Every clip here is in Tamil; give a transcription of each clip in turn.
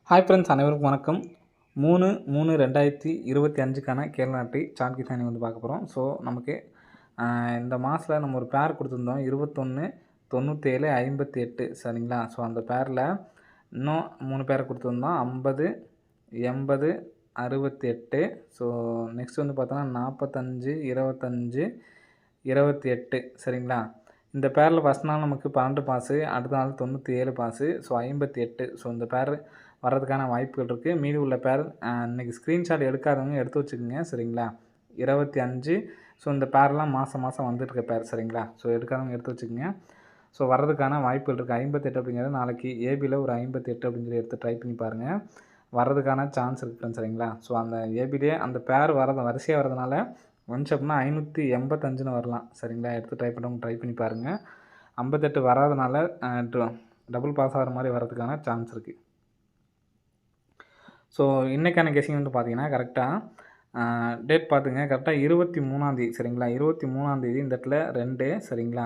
ஹாய் ஃப்ரெண்ட்ஸ், அனைவருக்கும் வணக்கம். 3/3/2025க்கான கேரளா நாட்டு சாட் கிசானி பார்க்க போகிறோம். ஸோ நமக்கு இந்த மாதத்தில் நம்ம ஒரு பேர் கொடுத்துருந்தோம் 21 97 58 சரிங்களா. ஸோ அந்த பேரில் இன்னும் 3 பேரை கொடுத்துருந்தோம் 50 80 68. ஸோ நெக்ஸ்ட் பார்த்தோன்னா 45 25 28 சரிங்களா. இந்த பேரில் ஃபஸ்ட் நாள் நமக்கு 12 பாஸு, அடுத்த நாள் 97 பாஸு, ஸோ 58. ஸோ இந்த பேர் வர்றதுக்கான வாய்ப்புகள் இருக்குது. மீதி உள்ள பேர் இன்றைக்கி ஸ்க்ரீன்ஷாட் எடுக்காதவங்க எடுத்து வச்சுக்கோங்க சரிங்களா. 25. ஸோ இந்த பேர்லாம் மாதம் வந்துட்டுருக்க பேர் சரிங்களா. ஸோ எடுக்காதவங்க எடுத்து வச்சுக்கோங்க. ஸோ வர்றதுக்கான வாய்ப்புகள் இருக்குது. 58 அப்படிங்கிறது நாளைக்கு ஏபியில் ஒரு 58 அப்படின்னு சொல்லி எடுத்து ட்ரை பண்ணி பாருங்கள். வர்றதுக்கான சான்ஸ் இருக்குது சரிங்களா. ஸோ அந்த ஏபிலே அந்த பேர் வரிசையாக வரதுனால வந்துச்சு அப்படின்னா 585ன்னு வரலாம் சரிங்களா. எடுத்து ட்ரை பண்ணுறவங்க ட்ரை பண்ணி பாருங்கள். 58 வராதனால டபுள் பாஸ் ஆகிற மாதிரி வர்றதுக்கான சான்ஸ் இருக்குது. ஸோ இன்றைக்கான கெஸிங் பார்த்தீங்கன்னா கரெக்டாக டேட் பார்த்துங்க. கரெக்டாக 23ஆந்தேதி சரிங்களா. 23ஆந்தேதி இந்த இடத்துல 2 சரிங்களா.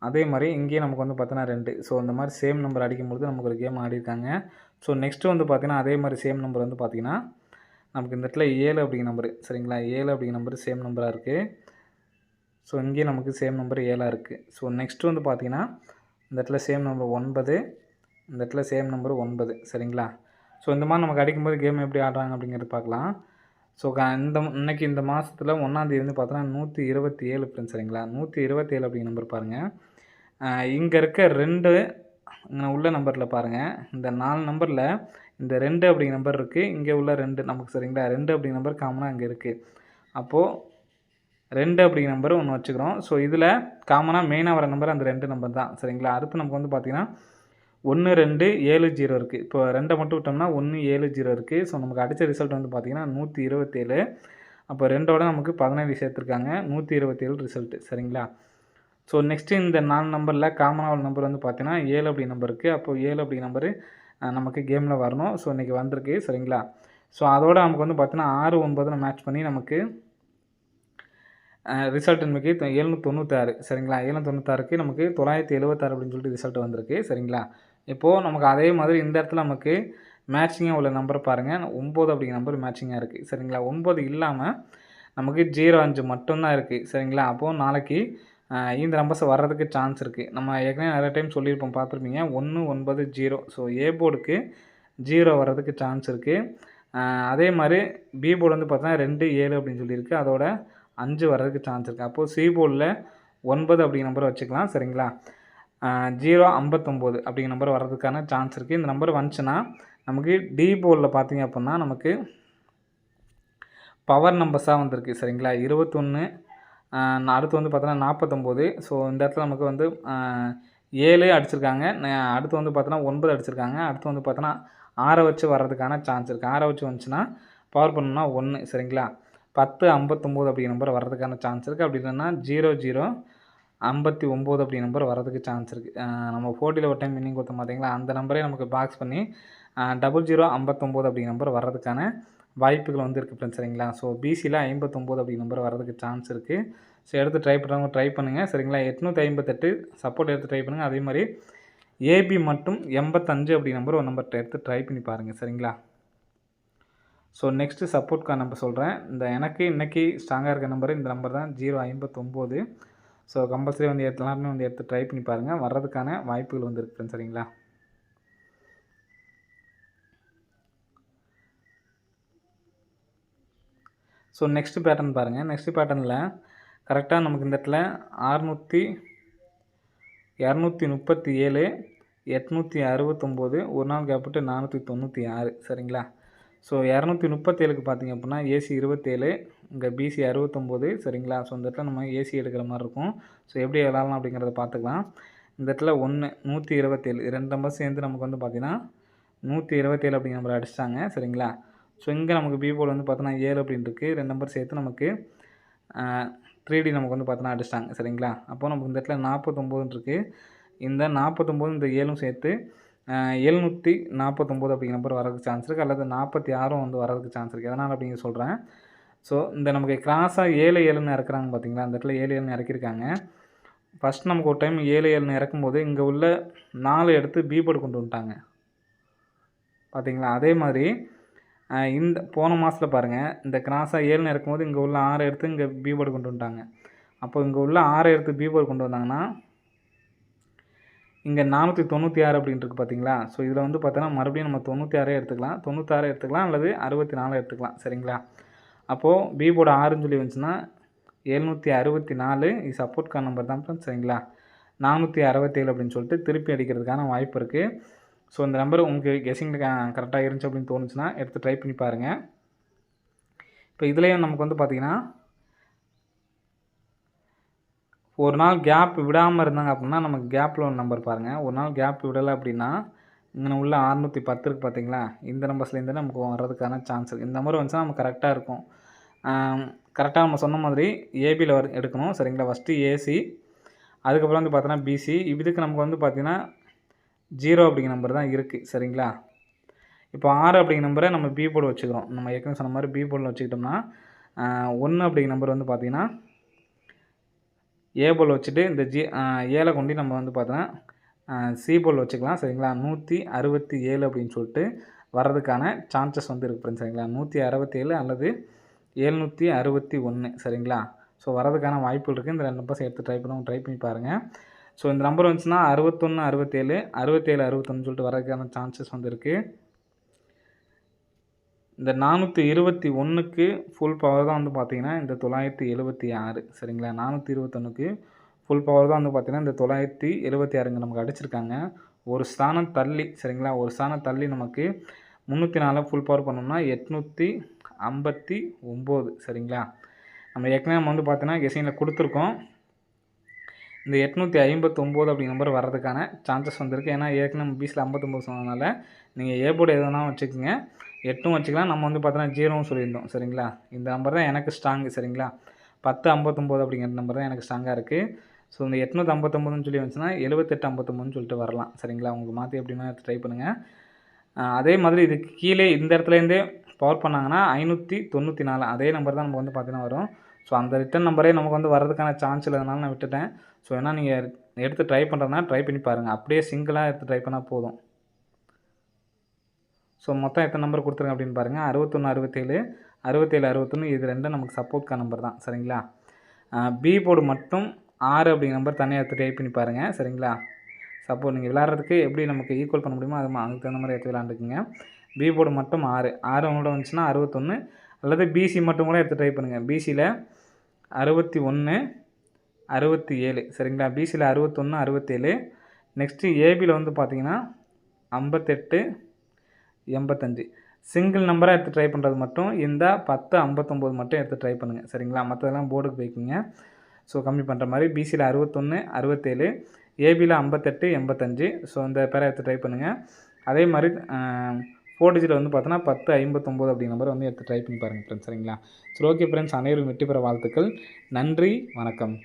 அதே மாதிரி இங்கேயும் நமக்கு பார்த்தோன்னா 2. ஸோ இந்த மாதிரி சேம் நம்பர் அடிக்கும்பொழுது நமக்கு ஒரு கேம் ஆடிருக்காங்க. ஸோ நெக்ஸ்ட்டு பார்த்தீங்கன்னா அதே மாதிரி சேம் நம்பர் பார்த்தீங்கன்னா நமக்கு இந்த இடத்துல 7 அப்படிங்கிற நம்பரு சரிங்களா. 7 அப்படிங்கிற நம்பரு சேம் நம்பராக இருக்குது. ஸோ இங்கேயும் நமக்கு சேம் நம்பர் 7ஆக இருக்குது. ஸோ நெக்ஸ்ட்டு பார்த்தீங்கன்னா இந்த இடத்துல சேம் நம்பர் 9, இந்த இடத்துல சேம் நம்பர் 9 சரிங்களா. ஸோ இந்த மாதிரி நமக்கு அடிக்கும்போது கேம் எப்படி ஆடுறாங்க அப்படிங்கிறது பார்க்கலாம். ஸோ இன்றைக்கி இந்த மாதத்தில் 1ஆந்தேதி பார்த்தோன்னா 127 ஃப்ரெண்ட்ஸ் சரிங்களா. 127 அப்படிங்கிற நம்பர் பாருங்கள். இங்கே இருக்க 2 உள்ள நம்பரில் பாருங்கள். இந்த 4 நம்பரில் இந்த 2 அப்படிங்கிற நம்பர் இருக்குது. இங்கே உள்ள 2 நமக்கு சரிங்களா. 2 அப்படிங்கிற நம்பர் காமனாக இங்கே இருக்குது. அப்போது 2 அப்படிங்கிற நம்பர் ஒன்று வச்சுக்கிறோம். ஸோ இதில் காமனாக மெயினாக வர நம்பர் அந்த 2 நம்பர் தான் சரிங்களா. அடுத்து நமக்கு பார்த்திங்கன்னா 1270 இருக்குது. இப்போ 2 மட்டும் விட்டோம்னா 170 இருக்குது. ஸோ நமக்கு அடித்த ரிசல்ட் பார்த்திங்கன்னா 127. அப்போ 2ஓட நமக்கு 17 சேர்த்துருக்காங்க. 127 ரிசல்ட்டு சரிங்களா. ஸோ நெக்ஸ்ட்டு இந்த 4 நம்பரில் காமனாக உள்ள நம்பர் பார்த்தீங்கன்னா 7 அப்படி நம்பர் இருக்குது. அப்போது 7 அப்படி நம்பரு நமக்கு கேமில் வரணும். ஸோ இன்றைக்கி வந்திருக்கு சரிங்களா. ஸோ அதோடு நமக்கு பார்த்தீங்கன்னா 6 9 மேட்ச் பண்ணி நமக்கு ரிசல்ட் நமக்கு 796 சரிங்களா. 796க்கு நமக்கு 976 அப்படின்னு சொல்லிட்டு ரிசல்ட் வந்திருக்கு சரிங்களா. இப்போது நமக்கு அதே மாதிரி இந்த இடத்துல நமக்கு மேட்சிங்காக உள்ள நம்பர் பாருங்கள். 9 அப்படிங்கிற நம்பர் மேட்சிங்காக இருக்குது சரிங்களா. 9 இல்லாமல் நமக்கு 05 மட்டும்தான் இருக்குது சரிங்களா. அப்போது நாளைக்கு இந்த நம்பர்ஸ் வர்றதுக்கு சான்ஸ் இருக்குது. நம்ம ஏற்கனவே நிறைய டைம் சொல்லியிருப்போம், பார்த்துருப்பீங்க. 190. ஸோ ஏ போர்டுக்கு 0 வர்றதுக்கு சான்ஸ் இருக்குது. அதே மாதிரி பி போர்டு பார்த்தோன்னா 2 7 அப்படின்னு சொல்லியிருக்கு. அதோட 5 வர்றதுக்கு சான்ஸ் இருக்குது. அப்போது சி போர்டில் 9 அப்படிங்கிற நம்பரை வச்சுக்கலாம் சரிங்களா. 059 அப்படிங்கிற நம்பர் வர்றதுக்கான சான்ஸ் இருக்குது. இந்த நம்பர் வந்துச்சுன்னா நமக்கு டி போர்டில் பார்த்திங்க அப்படின்னா நமக்கு பவர் நம்பர்ஸாக வந்திருக்கு சரிங்களா. 21. அடுத்து பார்த்தோன்னா 49. ஸோ இந்த இடத்துல நமக்கு 7 அடிச்சிருக்காங்க. அடுத்து பார்த்தோன்னா 9 அடிச்சிருக்காங்க. அடுத்து பார்த்தோன்னா 6 வச்சு வர்றதுக்கான சான்ஸ் இருக்குது. 6 வச்சு வந்துச்சுன்னா பவர் பண்ணோம்னா 1 சரிங்களா. 10 59 அப்படிங்கிற நம்பர் வர்றதுக்கான சான்ஸ் இருக்குது. அப்படி இல்லைன்னா 00 59 அப்படி நம்பர் வரதுக்கு சான்ஸ் இருக்குது. நம்ம 4Dயில் ஒரு டைம் வின்னிங் கொடுத்தோம் பார்த்தீங்களா, அந்த நம்பரே நமக்கு பாக்ஸ் பண்ணி 00 59 அப்படிங்கிற நம்பர் வர்றதுக்கான வாய்ப்புகள் இருக்குது ஃப்ரெண்ட்ஸ் சரிங்களா. ஸோ பிசியில் 59 அப்படிங்கிற நம்பர் வரதுக்கு சான்ஸ் இருக்குது. ஸோ எடுத்து ட்ரை பண்ணுறவங்க ட்ரை பண்ணுங்கள் சரிங்களா. 858 சப்போர்ட் எடுத்து ட்ரை பண்ணுங்கள். அதே மாதிரி ஏபி மட்டும் 85 அப்படிங்கிற நம்பர் ஒரு நம்பர் எடுத்து ட்ரை பண்ணி பாருங்கள் சரிங்களா. ஸோ நெக்ஸ்ட்டு சப்போர்ட்கான நம்பர் சொல்கிறேன். இந்த எனக்கு இன்றைக்கி ஸ்ட்ராங்காக இருக்க நம்பர் இந்த நம்பர் தான் 059. ஸோ கம்பல்சரி எல்லாருமே எடுத்து ட்ரை பண்ணி பாருங்கள். வர்றதுக்கான வாய்ப்புகள் இருக்குது சரிங்களா. ஸோ நெக்ஸ்ட் பேட்டர்ன் பாருங்கள். நெக்ஸ்ட் பேட்டர்னில் கரெக்டாக நமக்கு இந்த இடத்துல 237 869 ஒரு நாள் கேப்பிட்டு 496 சரிங்களா. ஸோ 237க்கு பார்த்திங்க அப்படின்னா ஏசி 27, இங்கே பிசி 69 சரிங்களா. ஸோ இந்த இடத்துல நம்ம ஏசி எடுக்கிற மாதிரி இருக்கும். ஸோ எப்படி விளாட்லாம் அப்படிங்கிறத பார்த்துக்கலாம். இந்த இடத்துல 127 2 நம்பர் சேர்ந்து நமக்கு பார்த்திங்கன்னா 127 அப்படிங்கிற நம்பர் அடிச்சிட்டாங்க சரிங்களா. ஸோ இங்கே நமக்கு பி போர்டு பார்த்தோன்னா 7 அப்படின்னு இருக்குது. 2 நம்பர் சேர்த்து நமக்கு 3D நமக்கு பார்த்தோன்னா அடிச்சிட்டாங்க சரிங்களா. அப்போது நமக்கு இந்த இடத்துல 49 இருக்குது. இந்த 49 இந்த 7ம் சேர்த்து 749 அப்படிங்கிற நம்பர் வரதுக்கு சான்ஸ் இருக்குது. அல்லது 46 வரதுக்கு சான்ஸ் இருக்குது. எதனால் அப்படிங்கிற சொல்கிறேன். ஸோ இந்த நமக்கு கிராஸாக 7 7ன்னு இறக்குறாங்க பார்த்தீங்களா. அந்த இடத்துல 7 7ன்னு இறக்கியிருக்காங்க. ஃபஸ்ட் நமக்கு ஒரு டைம் 7 7ன்னு இறக்கும்போது இங்கே உள்ள 4 எடுத்து பி போர்டு கொண்டு வந்துட்டாங்க பார்த்தீங்களா? அதே மாதிரி இந்த போன மாதத்துல பாருங்கள், இந்த கிராஸா 7ன்னு இருக்கும்போது இங்கே உள்ள 6 எடுத்து இங்கே பி போர்டு கொண்டு வந்துட்டாங்க. அப்போ இங்கே உள்ள 6 எடுத்து பி போர்டு கொண்டு வந்தாங்கன்னா, இங்கே 496 அப்படின்னு இருக்கு பார்த்தீங்களா? ஸோ இதில் வந்து பார்த்தோன்னா மறுபடியும் நம்ம 96 எடுத்துக்கலாம். 96 எடுத்துக்கலாம் அல்லது 64 எடுத்துக்கலாம். சரிங்களா? அப்போது பி போர்டு 6ன்னு சொல்லி வந்துச்சுன்னா 764 இது சப்போர்ட்கான நம்பர் தான் ஃப்ரெண்ட்ஸ். சரிங்களா? 467 அப்படின்னு சொல்லிட்டு திருப்பி அடிக்கிறதுக்கான வாய்ப்பு இருக்குது. ஸோ இந்த நம்பர் உங்களுக்கு கெஸ்ஸிங்கில் கரெக்டாக இருந்துச்சு அப்படின்னு தோணுச்சுன்னா எடுத்து ட்ரை பண்ணி பாருங்கள். இப்போ இதுலேயும் நமக்கு வந்து பார்த்திங்கன்னா ஒரு நாள் கேப் விடாமல் இருந்தாங்க அப்படின்னா நமக்கு கேப்பில் ஒரு நம்பர் பாருங்கள். ஒரு நாள் கேப் விடலை அப்படின்னா இங்கே உள்ள 610 இருக்குது பார்த்தீங்களா? இந்த நம்பர்ஸ்லேருந்து நமக்கு வர்றதுக்கான சான்ஸ் இருக்குது. இந்த மாதிரி வந்துச்சுன்னா நமக்கு கரெக்டாக இருக்கும். கரெக்டாக நம்ம சொன்ன மாதிரி ஏபியில் எடுக்கணும். சரிங்களா? ஃபஸ்ட்டு ஏசி, அதுக்கப்புறம் வந்து பார்த்தோன்னா பிசி. இதுக்கு நமக்கு வந்து பார்த்திங்கன்னா 0 அப்படிங்கிற நம்பர் தான் இருக்குது. சரிங்களா? இப்போ 6 அப்படிங்கிற நம்பரை நம்ம பி போர்டு வச்சுக்கிறோம். நம்ம ஏற்கனவே சொன்ன மாதிரி பி போர்டில் வச்சுக்கிட்டோம்னா 1 அப்படிங்கிற நம்பர் வந்து பார்த்திங்கன்னா ஏ போல் வச்சுட்டு இந்த ஏல கொண்டு நம்ம வந்து பார்த்தோன்னா சி போல் வச்சுக்கலாம். சரிங்களா? 167 அப்படின்னு சொல்லிட்டு வர்றதுக்கான சான்சஸ் வந்து இருக்குது ஃப்ரெண்ட்ஸ். சரிங்களா? 167 அல்லது 761. சரிங்களா? ஸோ வரதுக்கான வாய்ப்புகள் இருக்குது. இந்த 2 நம்பர்ஸ் எடுத்து ட்ரை பண்ணி பாருங்கள். ஸோ இந்த நம்பர் வந்துச்சுன்னா 61 67 67 61 சொல்லிட்டு வரதுக்கான சான்சஸ் வந்து இருக்குது. இந்த 421க்கு ஃபுல் பவர் தான் வந்து பார்த்திங்கன்னா இந்த 976. சரிங்களா? 421க்கு ஃபுல் பவர் தான் வந்து பார்த்திங்கன்னா இந்த 976 நமக்கு அடிச்சிருக்காங்க. ஒரு ஸ்தானம் தள்ளி. சரிங்களா? ஒரு ஸ்தானம் தள்ளி நமக்கு 304 ஃபுல் பவர் பண்ணோம்னா 859. சரிங்களா? நம்ம ஏற்கனவே நம்ம வந்து பார்த்தீங்கன்னா கெஸ்ஸிங்கில் கொடுத்துருக்கோம். இந்த 859 அப்படிங்கிற நம்பர் வர்றதுக்கான சான்சஸ் வந்துருக்கு. ஏன்னா ஏற்கனவே பிசியில் 59 சொன்னதுனால நீங்கள் ஏ போர்டு எதுனா வச்சுக்கோங்க. 8ம் வச்சுக்கலாம். நம்ம வந்து பார்த்தோன்னா 0ன்னு சொல்லியிருந்தோம். சரிங்களா? இந்த நம்பர் தான் எனக்கு ஸ்ட்ராங்கு. சரிங்களா? 1059 அப்படிங்கிற நம்பர் தான் எனக்கு ஸ்ட்ராங்காக இருக்குது. ஸோ இந்த 859ன்னு சொல்லி வந்துச்சுன்னா 7859ன்னு சொல்லிட்டு வரலாம். சரிங்களா? உங்களுக்கு மாற்றி எப்படின்னா ட்ரை பண்ணுங்கள். அதே மாதிரி இதுக்கு கீழே இந்த இடத்துலேருந்தே பவர் பண்ணாங்கன்னா 594 அதே நம்பர் தான் நமக்கு வந்து பார்த்தீங்கன்னா வரும். ஸோ அந்த ரிட்டன் நம்பரே நமக்கு வந்து வரதுக்கான சான்ஸ் இல்லாதனால நான் விட்டுட்டேன். ஸோ ஏன்னா நீங்கள் எடுத்து ட்ரை பண்ணுறதுனா ட்ரை பண்ணி பாருங்கள். அப்படியே சிங்கிளாக எடுத்து ட்ரை பண்ணால் போதும். ஸோ மொத்தம் எத்தனை நம்பர் கொடுத்துருங்க அப்படின்னு பாருங்கள். 61 67 67 61 இது ரெண்டும் நமக்கு சப்போர்ட்கான நம்பர் தான். சரிங்களா? பி போர்டு மட்டும் 6 அப்படிங்கிற நம்பர் தனியாக எடுத்து ட்ரை பண்ணி பாருங்கள். சரிங்களா? சப்போஸ் நீங்கள் விளையாடுறதுக்கு எப்படி நமக்கு ஈக்குவல் பண்ண முடியுமோ அதுக்கு தகுந்த மாதிரி எடுத்து விளையாண்டுக்குங்க. பி போர்டு மட்டும் 6 உங்களோட வந்துச்சுன்னா 61 அல்லது பிசி மட்டும் கூட எடுத்து ட்ரை பண்ணுங்கள். பிசியில் 61 67. சரிங்களா? பிசியில் 61 67. நெக்ஸ்ட்டு ஏபியில் வந்து பார்த்தீங்கன்னா 58 85. சிங்கிள் நம்பராக எடுத்து ட்ரை பண்ணுறது மட்டும் இந்த 10 59 மட்டும் எடுத்து ட்ரை பண்ணுங்கள். சரிங்களா? மற்றதெல்லாம் போர்டுக்கு போய்க்குங்க. ஸோ கம்மி பண்ணுற மாதிரி பிசியில் 61 67, ஏபியில் 58 85. ஸோ இந்த பேரை எடுத்து ட்ரை பண்ணுங்கள். அதே மாதிரி 4 டிஜிட்டில் வந்து பார்த்தோன்னா 10 59 அப்படிங்கிற நம்பர் வந்து எடுத்து ட்ரை பண்ணி பாருங்கள் ஃப்ரெண்ட்ஸ். சரிங்களா? சரி, ஓகே ஃப்ரெண்ட்ஸ், அனைவரும் வெற்றி பெற வாழ்த்துக்கள். நன்றி, வணக்கம்.